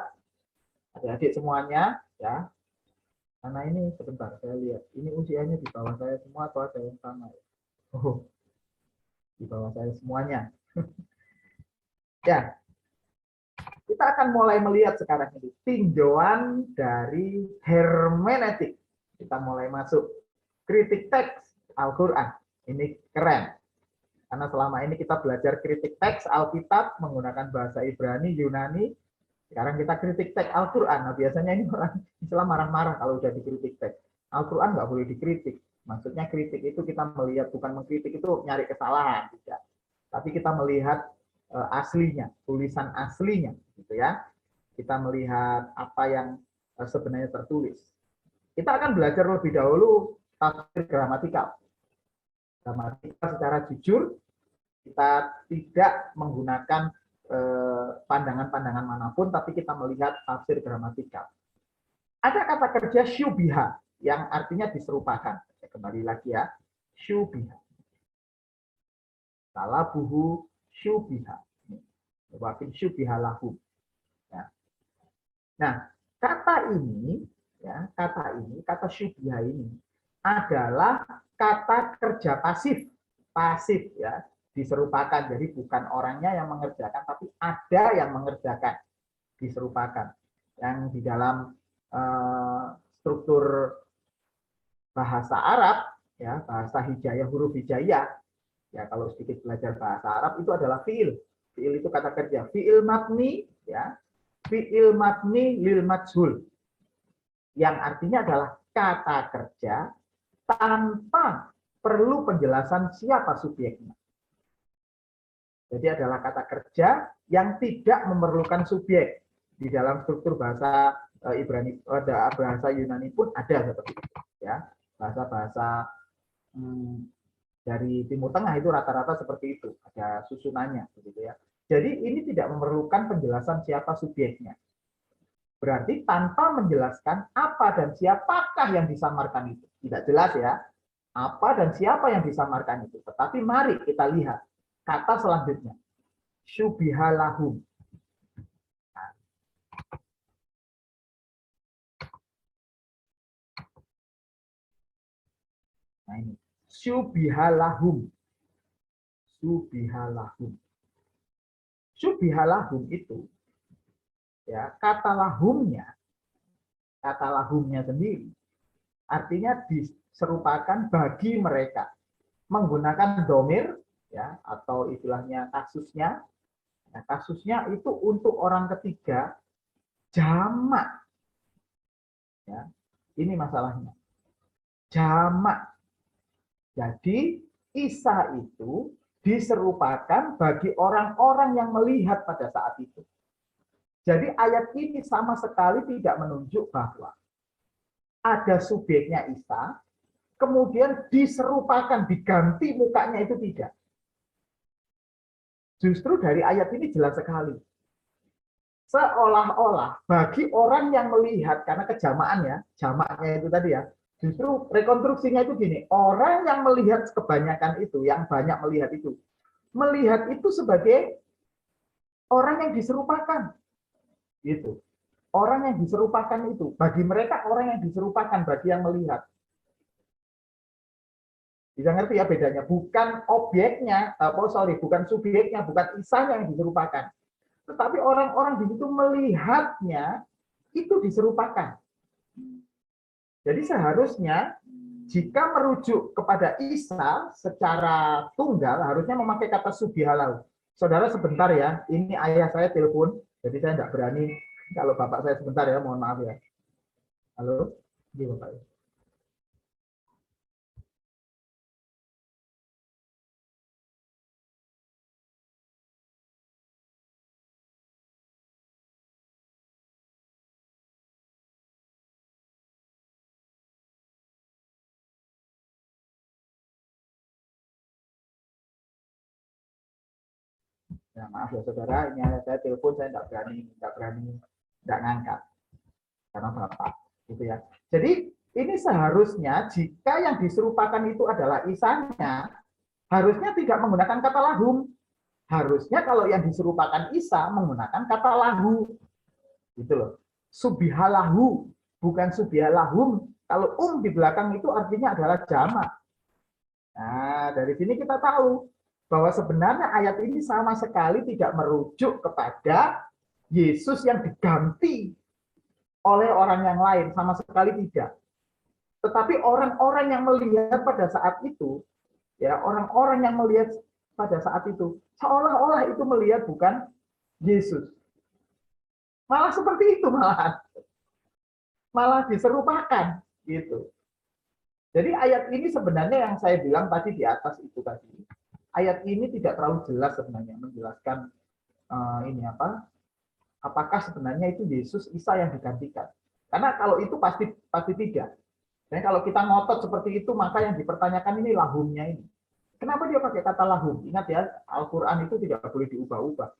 adik-adik semuanya ya. Karena ini sebentar saya lihat. Ini usianya di bawah saya semua atau ada yang sama? Oh, di bawah saya semuanya. Ya, kita akan mulai melihat sekarang ini tinjauan dari hermeneutik. Kita mulai masuk kritik teks Al-Quran. Ini keren. Karena selama ini kita belajar kritik teks Alkitab menggunakan bahasa Ibrani, Yunani. Sekarang kita kritik teks Al-Quran. Nah, biasanya ini orang Islam marah-marah kalau udah dikritik teks. Al-Quran nggak boleh dikritik. Maksudnya kritik itu kita melihat, bukan mengkritik itu nyari kesalahan. Tidak. Tapi kita melihat aslinya, tulisan aslinya. Gitu ya. Kita melihat apa yang sebenarnya tertulis. Kita akan belajar lebih dahulu tafsir gramatikal. Gramatikal secara jujur, kita tidak menggunakan pandangan-pandangan manapun, tapi kita melihat tafsir gramatikal. Ada kata kerja syubiha, yang artinya diserupakan. Kembali lagi ya, syubiha. Talabuhu syubiha. Wafin syubiha lahum. Ya. Nah, kata ini, ya, kata syubiha ini adalah kata kerja pasif, pasif ya, diserupakan. Jadi bukan orangnya yang mengerjakan, tapi ada yang mengerjakan, diserupakan. Yang di dalam struktur bahasa Arab, ya, bahasa hijaiyah, huruf hijaiyah, ya kalau sedikit belajar bahasa Arab itu adalah fiil. Fiil itu kata kerja. Fiil mabni, ya, fiil mabni lil majhul, yang artinya adalah kata kerja tanpa perlu penjelasan siapa subjeknya. Jadi adalah kata kerja yang tidak memerlukan subjek. Di dalam struktur bahasa Ibrani, bahasa Yunani pun ada seperti itu. Ya, bahasa-bahasa dari Timur Tengah itu rata-rata seperti itu, ada susunannya, begitu ya. Jadi ini tidak memerlukan penjelasan siapa subjeknya. Berarti tanpa menjelaskan apa dan siapakah yang disamarkan itu. Tidak jelas ya, apa dan siapa yang disamarkan itu. Tetapi mari kita lihat kata selanjutnya. Syubihalahum. Nah ini. Syubihalahum. Syubihalahum. Syubihalahum itu, ya, kata lahumnya sendiri, artinya diserupakan bagi mereka. Menggunakan domir, ya, atau istilahnya kasusnya. Nah, kasusnya itu untuk orang ketiga jamak. Ya, ini masalahnya. Jamak. Jadi Isa itu diserupakan bagi orang-orang yang melihat pada saat itu. Jadi ayat ini sama sekali tidak menunjuk bahwa ada subjeknya Isa, kemudian diserupakan, diganti mukanya, itu tidak. Justru dari ayat ini jelas sekali. Seolah-olah bagi orang yang melihat, karena kejamaan ya, jamaknya itu tadi ya, justru rekonstruksinya itu gini, orang yang melihat kebanyakan itu, yang banyak melihat itu sebagai orang yang diserupakan. Gitu. Orang yang diserupakan itu, bagi mereka orang yang diserupakan, bagi yang melihat. Bisa ngerti ya bedanya? Bukan objeknya, bukan subjeknya, bukan isanya yang diserupakan. Tetapi orang-orang di situ melihatnya, itu diserupakan. Jadi seharusnya jika merujuk kepada Isa secara tunggal, harusnya memakai kata subihalau. Saudara sebentar ya, ini ayah saya telepon, jadi saya tidak berani. Kalau bapak saya sebentar ya, mohon maaf ya. Halo, ini bapak. Ya, maaf ya saudara, ini saya telepon, saya nggak ngangkat karena bapak, gitu ya. Jadi ini seharusnya jika yang diserupakan itu adalah Isanya, harusnya tidak menggunakan kata lahum. Harusnya kalau yang diserupakan Isa menggunakan kata lahu, gitu loh. Subihalahu, bukan subihalahum. Kalau di belakang itu artinya adalah jamak. Nah, dari sini kita tahu bahwa sebenarnya ayat ini sama sekali tidak merujuk kepada Yesus yang diganti oleh orang yang lain, sama sekali tidak. Tetapi orang-orang yang melihat pada saat itu, ya orang-orang yang melihat pada saat itu, seolah-olah itu melihat bukan Yesus. Malah seperti itu, malah diserupakan gitu. Jadi ayat ini sebenarnya yang saya bilang tadi di atas itu tadi, ayat ini tidak terlalu jelas sebenarnya menjelaskan ini apakah sebenarnya itu Yesus Isa yang digantikan. Karena kalau itu pasti tidak. Dan kalau kita ngotot seperti itu, maka yang dipertanyakan ini lahumnya ini. Kenapa dia pakai kata lahum? Ingat ya, Al-Quran itu tidak boleh diubah-ubah.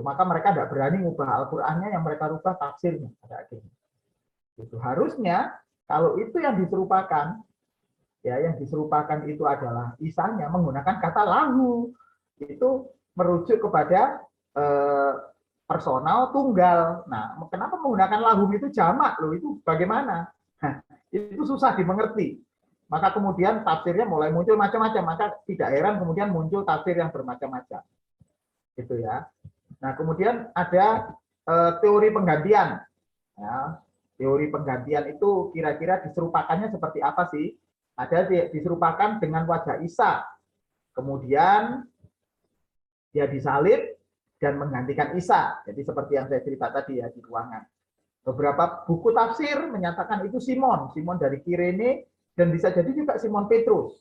Maka mereka tidak berani mengubah Al-Qurannya, yang mereka rubah tafsirnya pada akhirnya. Itu harusnya kalau itu yang diserupakan, ya yang diserupakan itu adalah Isanya menggunakan kata lahu, itu merujuk kepada personal tunggal. Nah, kenapa menggunakan lahum itu jamak loh? Itu bagaimana? Nah, itu susah dimengerti. Maka kemudian tafsirnya mulai muncul macam-macam. Maka tidak heran kemudian muncul tafsir yang bermacam-macam. Gitu ya. Nah, kemudian ada teori penggantian. Ya, teori penggantian itu kira-kira diserupakannya seperti apa sih? Ada diserupakan dengan wajah Isa. Kemudian dia disalib dan menggantikan Isa. Jadi seperti yang saya cerita tadi ya di ruangan. Beberapa buku tafsir menyatakan itu Simon dari Kirene, dan bisa jadi juga Simon Petrus.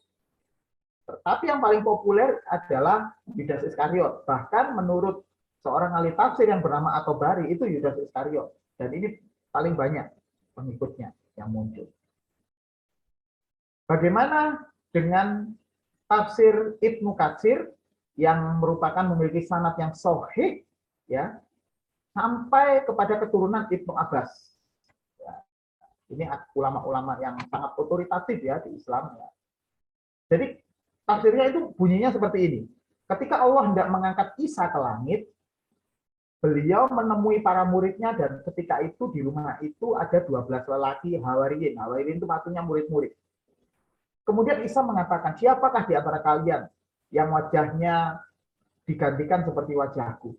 Tapi yang paling populer adalah Yudas Iskariot. Bahkan menurut seorang ahli tafsir yang bernama At-Tabari, itu Yudas Iskariot. Dan ini paling banyak pengikutnya yang muncul. Bagaimana dengan tafsir Ibnu Katsir yang merupakan memiliki sanad yang sahih, ya, sampai kepada keturunan Ibnu Abbas. Ya, ini ulama-ulama yang sangat otoritatif ya di Islam. Ya. Jadi tafsirnya itu bunyinya seperti ini. Ketika Allah hendak mengangkat Isa ke langit, beliau menemui para muridnya, dan ketika itu di rumah itu ada 12 lelaki Hawariyin. Hawariyin itu maksudnya murid-murid. Kemudian Isa mengatakan, siapakah di antara kalian yang wajahnya digantikan seperti wajahku?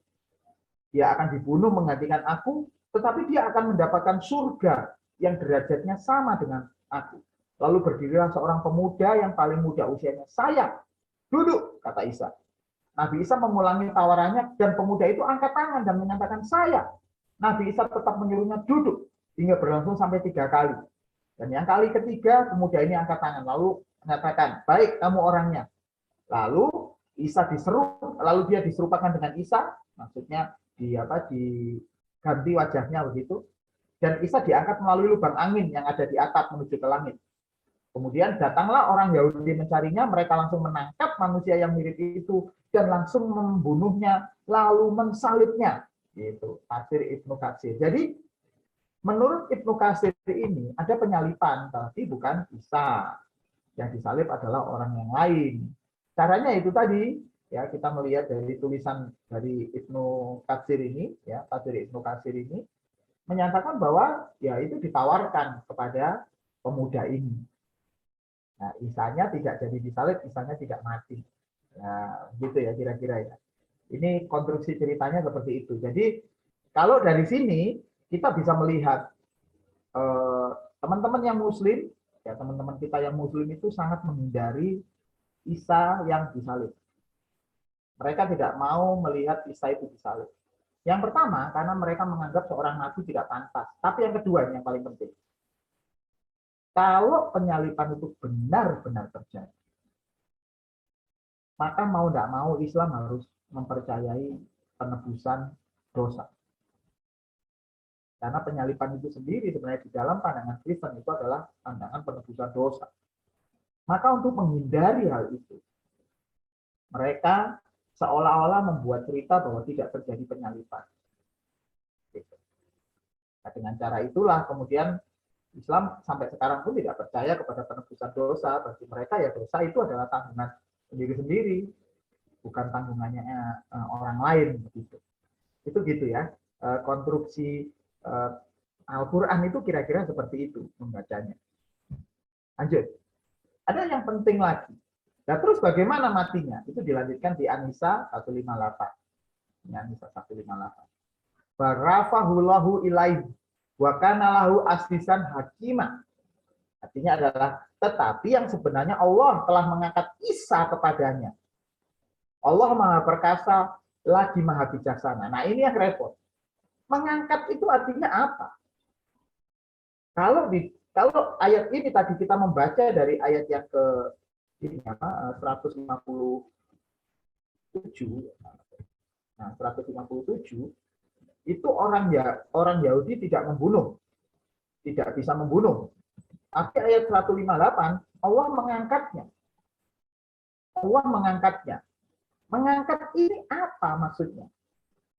Dia akan dibunuh menggantikan aku, tetapi dia akan mendapatkan surga yang derajatnya sama dengan aku. Lalu berdirilah seorang pemuda yang paling muda usianya. Saya, duduk, kata Isa. Nabi Isa mengulangi tawarannya, dan pemuda itu angkat tangan dan menyatakan saya. Nabi Isa tetap menyuruhnya duduk, hingga berlangsung sampai 3 kali. Dan yang kali ketiga, pemuda ini angkat tangan, lalu menyatakan, baik kamu orangnya. Lalu Isa lalu dia diserupakan dengan Isa, maksudnya diganti wajahnya begitu, dan Isa diangkat melalui lubang angin yang ada di atap menuju ke langit. Kemudian datanglah orang Yahudi mencarinya, mereka langsung menangkap manusia yang mirip itu dan langsung membunuhnya, lalu mensalibnya. Gitu, tafsir Ibnu Katsir. Jadi menurut Ibnu Katsir ini ada penyalipan, tapi bukan Isa. Yang disalib adalah orang yang lain. Caranya itu tadi, ya kita melihat dari tulisan dari Ibnu Katsir ini, ya tafsir Ibnu Katsir ini menyatakan bahwa ya itu ditawarkan kepada pemuda ini. Nah, Isanya tidak jadi disalib, Isanya tidak mati. Nah, gitu ya kira-kira ya. Ini konstruksi ceritanya seperti itu. Jadi kalau dari sini kita bisa melihat teman-teman yang Muslim, ya teman-teman kita yang Muslim itu sangat menghindari Isa yang disalib. Mereka tidak mau melihat Isa itu disalib. Yang pertama, karena mereka menganggap seorang nabi tidak pantas. Tapi yang kedua, yang paling penting, kalau penyaliban itu benar-benar terjadi, maka mau tidak mau Islam harus mempercayai penebusan dosa. Karena penyaliban itu sendiri sebenarnya di dalam pandangan Kristen itu adalah pandangan penebusan dosa. Maka untuk menghindari hal itu, mereka seolah-olah membuat cerita bahwa tidak terjadi penyaliban. Gitu. Nah, dengan cara itulah kemudian Islam sampai sekarang pun tidak percaya kepada penebusan dosa. Bagi mereka ya dosa itu adalah tanggungan sendiri-sendiri, bukan tanggungannya orang lain begitu. Itu gitu ya. Konstruksi Al-Quran itu kira-kira seperti itu membacanya. Lanjut. Ada yang penting lagi. Nah, terus bagaimana matinya? Itu dilanjutkan di An-Nisa 158. Ini An-Nisa 158. Barafahullahu ilaihi wa kana lahu asisan hakimah. Artinya adalah tetapi yang sebenarnya Allah telah mengangkat Isa kepadanya. Allah Maha Perkasa lagi Maha Bijaksana. Nah, ini yang repot. Mengangkat itu artinya apa? Kalau ayat ini tadi kita membaca dari ayat yang ke ini apa 157. Nah, 157 itu orang Yahudi tidak membunuh. Tidak bisa membunuh. Tapi ayat 158 Allah mengangkatnya. Allah mengangkatnya. Mengangkat ini apa maksudnya?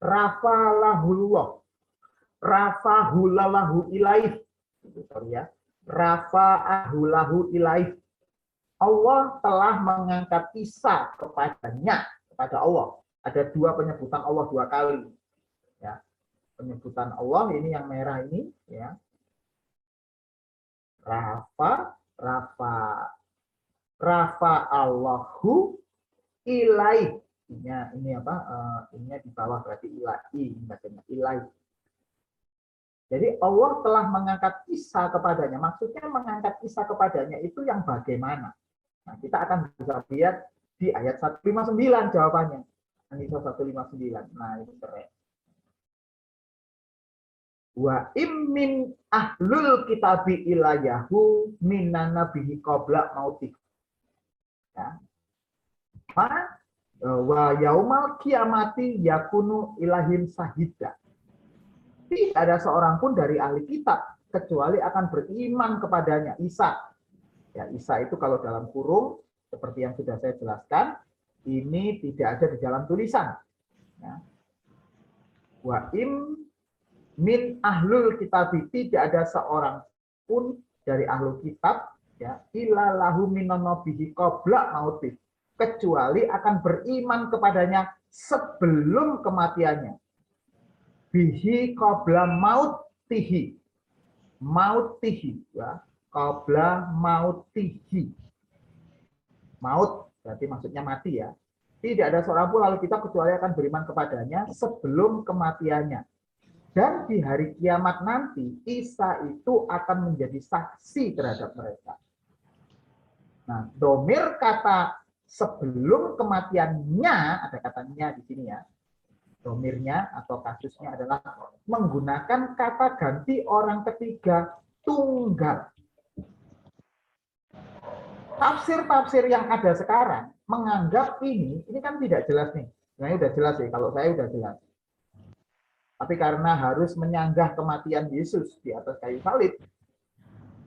Rafa'ahullah. Rafa'ahulahu ilaih. Sorry ya. Rafa'ahulahu ilaih. Allah telah mengangkat Isa kepadanya, kepada Allah. Ada dua penyebutan Allah dua kali. Ya. Penyebutan Allah ini yang merah ini ya. Rafa Allahu ilaih. Ini apa? Ini di bawah berarti ilahi, bacanya ilaih. Jadi Allah telah mengangkat Isa kepadanya. Maksudnya mengangkat Isa kepadanya itu yang bagaimana? Nah, kita akan bisa lihat di ayat 159 jawabannya. An-Nisa 159. Nah, ini keren. Wa immin ahlul kitabi ilayahu minan nabihi qabla mautih. Ya. Wa yaumal kiamati yakunu ilahim sahida. Tidak ada seorang pun dari ahli kitab kecuali akan beriman kepadanya Isa. Ya, Isa itu kalau dalam kurung seperti yang sudah saya jelaskan, ini tidak ada di dalam tulisan. Ya. Wa im min ahlul kitab, tidak ada seorang pun dari ahlul kitab ya illa lahu minan nabihi qabla mautih, kecuali akan beriman kepadanya sebelum kematiannya. Bihi qabla mautihi. Mautihi ya, qabla mautihi. Maut berarti maksudnya mati ya. Tidak ada seorang pun lalu kita kecuali akan beriman kepadanya sebelum kematiannya. Dan di hari kiamat nanti Isa itu akan menjadi saksi terhadap mereka. Nah, domir kata sebelum kematiannya, ada katanya di sini ya. Domirnya atau kasusnya adalah menggunakan kata ganti orang ketiga tunggal. Tafsir-tafsir yang ada sekarang menganggap ini kan tidak jelas nih. Sebenarnya udah jelas sih, kalau saya udah jelas. Tapi karena harus menyanggah kematian Yesus di atas kayu salib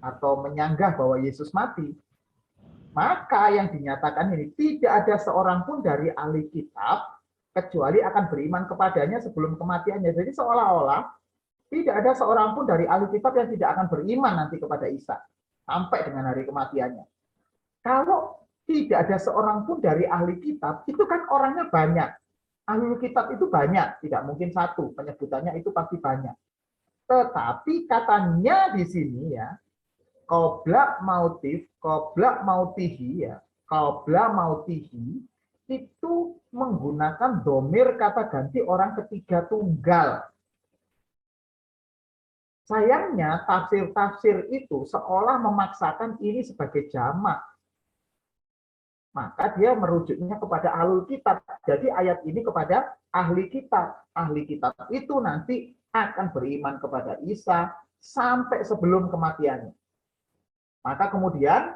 atau menyanggah bahwa Yesus mati, maka yang dinyatakan ini tidak ada seorang pun dari ahli kitab kecuali akan beriman kepadanya sebelum kematiannya. Jadi seolah-olah tidak ada seorang pun dari ahli kitab yang tidak akan beriman nanti kepada Isa sampai dengan hari kematiannya. Kalau tidak ada seorang pun dari ahli kitab, itu kan orangnya banyak. Ahli kitab itu banyak, tidak mungkin satu, penyebutannya itu pasti banyak. Tetapi katanya di sini ya, qabla mautihi ya, qabla mautihi itu menggunakan domir kata ganti orang ketiga tunggal. Sayangnya tafsir-tafsir itu seolah memaksakan ini sebagai jamak. Maka dia merujuknya kepada ahlul kitab. Jadi ayat ini kepada ahli kitab. Ahli kitab itu nanti akan beriman kepada Isa sampai sebelum kematiannya. Maka kemudian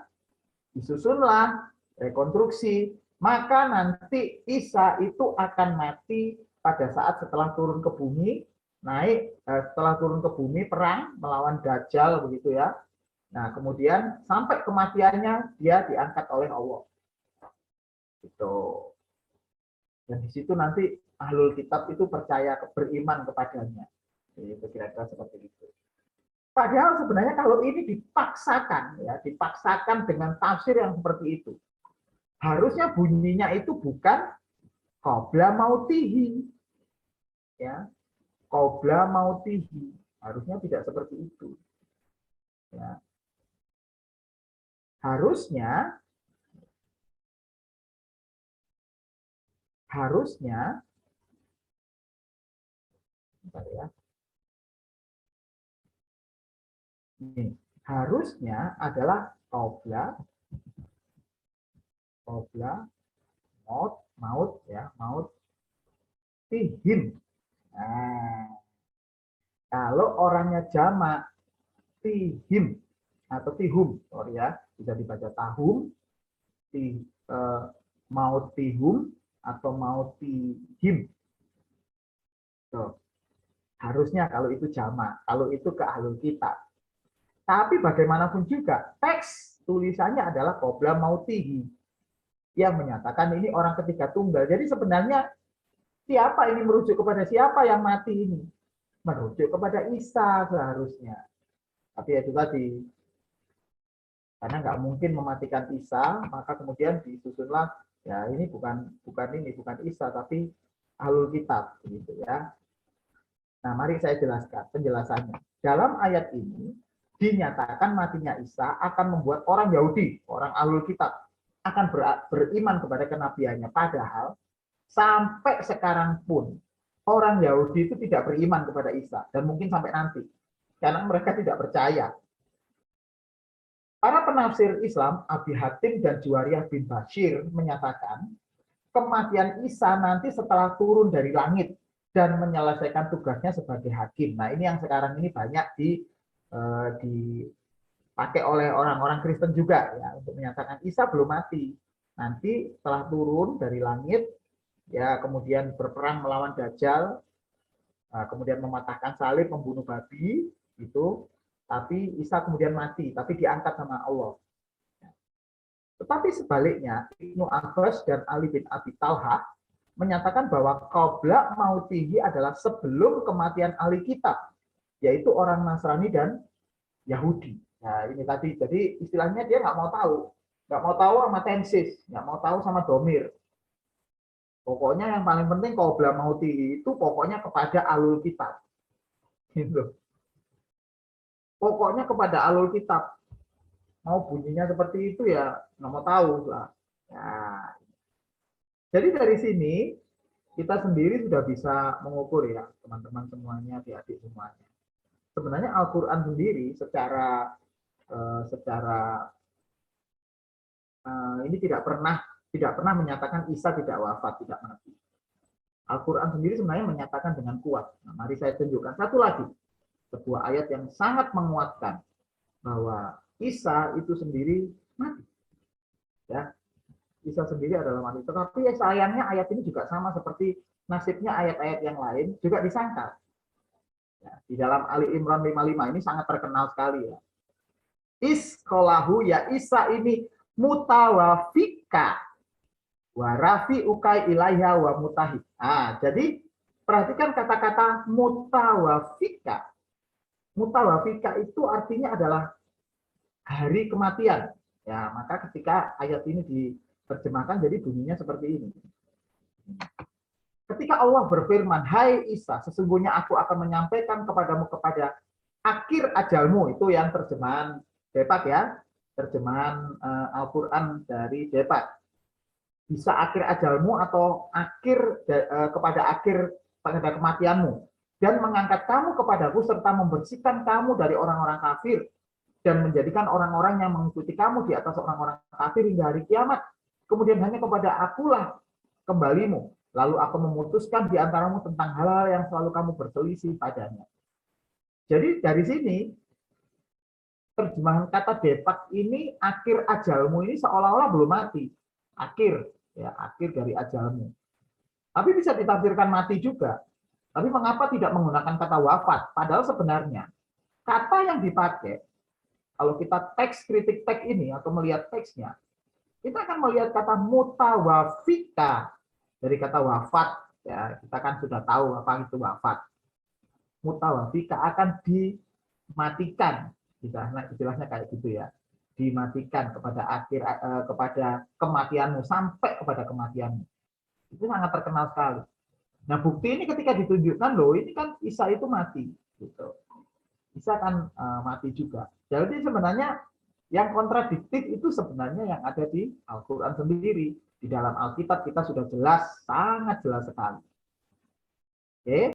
disusunlah rekonstruksi. Maka nanti Isa itu akan mati pada saat setelah turun ke bumi, setelah turun ke bumi perang melawan Dajjal begitu ya. Nah, kemudian sampai kematiannya dia diangkat oleh Allah. Gitu. Dan di situ nanti ahlul kitab itu percaya, beriman kepadanya. Itu kira-kira seperti itu. Padahal sebenarnya kalau ini dipaksakan, ya, dipaksakan dengan tafsir yang seperti itu, harusnya bunyinya itu bukan qabla mautihi, ya, qabla mautihi, harusnya tidak seperti itu. Ya. Harusnya bentar ya. Ini harusnya adalah qabla maut ya, maut tihim. Nah, kalau orangnya jamak tihim atau tihum, sorry ya, bisa dibaca tahum, maut tihum atau maut tihim. Tuh. Harusnya kalau itu jamak, kalau itu ke ahlul kitab. Tapi bagaimanapun juga teks tulisannya adalah qabla mautihi yang menyatakan ini orang ketiga tunggal. Jadi sebenarnya siapa ini merujuk kepada siapa yang mati ini? Merujuk kepada Isa seharusnya. Tapi itu tadi, karena nggak mungkin mematikan Isa, maka kemudian disusunlah ya ini bukan Isa tapi ahlul kitab begitu ya. Nah, mari saya jelaskan penjelasannya. Dalam ayat ini dinyatakan matinya Isa akan membuat orang Yahudi, orang ahlul kitab akan beriman kepada kenabiannya. Padahal sampai sekarang pun orang Yahudi itu tidak beriman kepada Isa dan mungkin sampai nanti karena mereka tidak percaya. Para penafsir Islam Abi Hatim dan Juwariyah bin Bashir menyatakan kematian Isa nanti setelah turun dari langit dan menyelesaikan tugasnya sebagai hakim. Nah, ini yang sekarang ini banyak dipakai oleh orang-orang Kristen juga ya untuk menyatakan Isa belum mati. Nanti setelah turun dari langit ya kemudian berperang melawan Dajjal, kemudian mematahkan salib, membunuh babi itu, tapi Isa kemudian mati, tapi diangkat sama Allah. Tetapi sebaliknya Ibnu Abbas dan Ali bin Abi Talha menyatakan bahwa qabla mautihi adalah sebelum kematian ahli kitab, yaitu orang Nasrani dan Yahudi. Nah, ini tadi, jadi istilahnya dia nggak mau tahu sama tensis, nggak mau tahu sama domir. Pokoknya yang paling penting qabla mautihi itu pokoknya kepada ahlul kitab. Gitu. Pokoknya kepada ahlul kitab. Mau bunyinya seperti itu ya nggak mau tahu lah. Nah, jadi dari sini kita sendiri sudah bisa mengukur ya teman-teman semuanya, adik-adik semuanya. Sebenarnya Al-Quran sendiri secara ini tidak pernah menyatakan Isa tidak wafat, tidak mati. Al-Quran sendiri sebenarnya menyatakan dengan kuat. Nah, mari saya tunjukkan satu lagi sebuah ayat yang sangat menguatkan bahwa Isa itu sendiri mati. Ya, Isa sendiri adalah mati. Tetapi sayangnya ayat ini juga sama seperti nasibnya ayat-ayat yang lain, juga disangkal. Ya, di dalam Ali Imran 55 ini sangat terkenal sekali ya. Iskolahu ya Isa ini mutawafika warafi ukai ilaiha wa mutahid. Jadi perhatikan kata-kata mutawafika. Mutawafika itu artinya adalah hari kematian. Ya, maka ketika ayat ini diterjemahkan jadi bunyinya seperti ini. Ketika Allah berfirman, "Hai Isa, sesungguhnya aku akan menyampaikan kepadamu kepada akhir ajalmu." Itu yang terjemahan Depak ya, terjemahan Al-Qur'an dari Depak. Bisa akhir ajalmu atau kepada kematianmu, dan mengangkat kamu kepadaku serta membersihkan kamu dari orang-orang kafir dan menjadikan orang-orang yang mengikuti kamu di atas orang-orang kafir hingga hari kiamat. Kemudian hanya kepada akulah kembalimu. Lalu aku memutuskan di antaramu tentang hal-hal yang selalu kamu berselisih padanya. Jadi dari sini terjemahan kata Depak ini akhir ajalmu ini seolah-olah belum mati. Akhir dari ajalmu. Tapi bisa ditafsirkan mati juga. Tapi mengapa tidak menggunakan kata wafat? Padahal sebenarnya kata yang dipakai, kalau kita kritik teks ini atau melihat teksnya, kita akan melihat kata mutawafika. dari kata wafat, ya kita kan sudah tahu apa itu wafat. Mutawafika akan dimatikan, istilahnya kayak gitu ya, dimatikan kepada kematianmu, sampai kepada kematianmu. Itu sangat terkenal sekali. Nah, bukti ini ketika ditunjukkan, loh ini kan Isa itu mati, gitu. Isa kan mati juga. Jadi sebenarnya yang kontradiktif itu sebenarnya yang ada di Al-Quran sendiri. Di dalam Alkitab kita sudah jelas, sangat jelas sekali. Oke.